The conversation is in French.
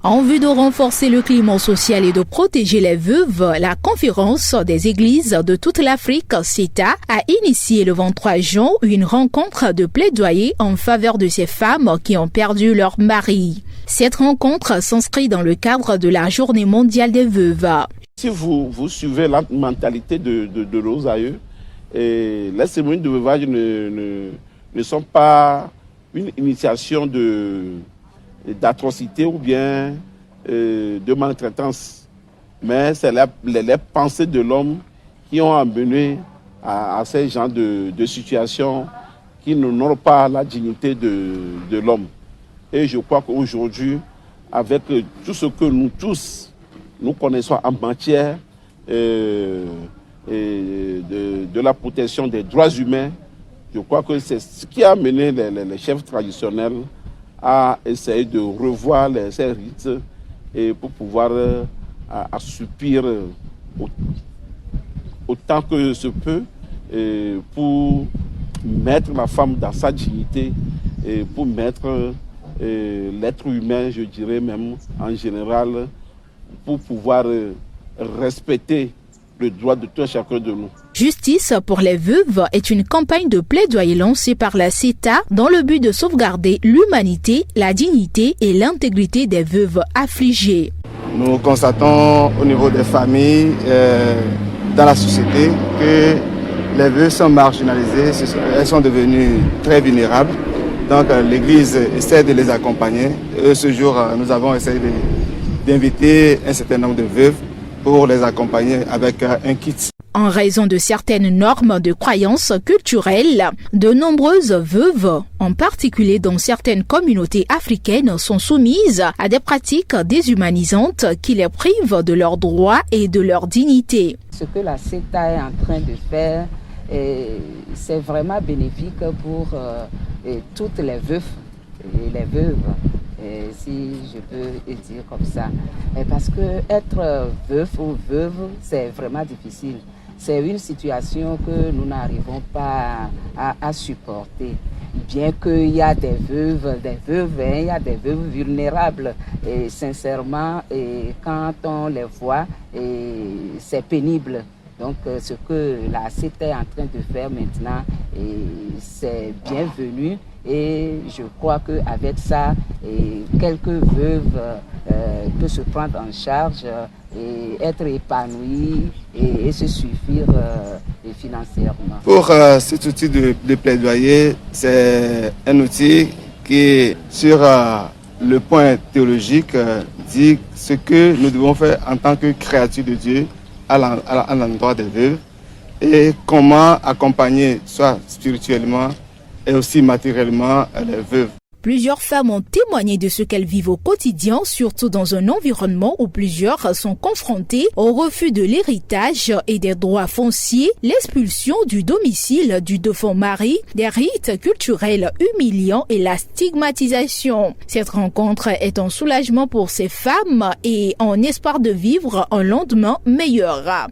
En vue de renforcer le climat social et de protéger les veuves, la conférence des églises de toute l'Afrique, CETA, a initié le 23 juin une rencontre de plaidoyer en faveur de ces femmes qui ont perdu leur mari. Cette rencontre s'inscrit dans le cadre de la Journée mondiale des veuves. Si vous suivez la mentalité de nos aïeux, les cérémonies de veuvage ne sont pas une initiation d'atrocité ou bien de maltraitance, mais c'est les pensées de l'homme qui ont amené à ces genres de situations qui n'honorent pas la dignité de l'homme. Et je crois qu'aujourd'hui, avec tout ce que nous connaissons en matière de la protection des droits humains, je crois que c'est ce qui a amené les chefs traditionnels à essayer de revoir ces rites et pour pouvoir assoupir autant que se peut pour mettre la femme dans sa dignité et pour mettre l'être humain, je dirais même en général, pour pouvoir respecter le droit de tout chacun de nous. Justice pour les veuves est une campagne de plaidoyer lancée par la CETA dans le but de sauvegarder l'humanité, la dignité et l'intégrité des veuves affligées. Nous constatons au niveau des familles, dans la société, que les veuves sont marginalisées, elles sont devenues très vulnérables. Donc l'Église essaie de les accompagner. Ce jour, nous avons essayé d'inviter un certain nombre de veuves pour les accompagner avec un kit. En raison de certaines normes de croyances culturelles, de nombreuses veuves, en particulier dans certaines communautés africaines, sont soumises à des pratiques déshumanisantes qui les privent de leurs droits et de leur dignité. Ce que la CETA est en train de faire, c'est vraiment bénéfique pour toutes les veuves et les veuves. Si je peux dire comme ça. Parce que être veuf ou veuve, c'est vraiment difficile. C'est une situation que nous n'arrivons pas à supporter. Bien qu'il y a des veuves, il y a des veuves vulnérables. Et sincèrement, quand on les voit, c'est pénible. Donc ce que la CETA est en train de faire maintenant, c'est bienvenu. Et je crois qu'avec ça, quelques veuves peuvent se prendre en charge et être épanouies et se suffire financièrement. Pour cet outil de plaidoyer, c'est un outil qui, sur le point théologique, dit ce que nous devons faire en tant que créatures de Dieu à l'endroit des veuves et comment accompagner, soit spirituellement, et aussi matériellement les veuves. Plusieurs femmes ont témoigné de ce qu'elles vivent au quotidien, surtout dans un environnement où plusieurs sont confrontés au refus de l'héritage et des droits fonciers, l'expulsion du domicile du défunt mari, des rites culturels humiliants et la stigmatisation. Cette rencontre est un soulagement pour ces femmes et en espoir de vivre un lendemain meilleur.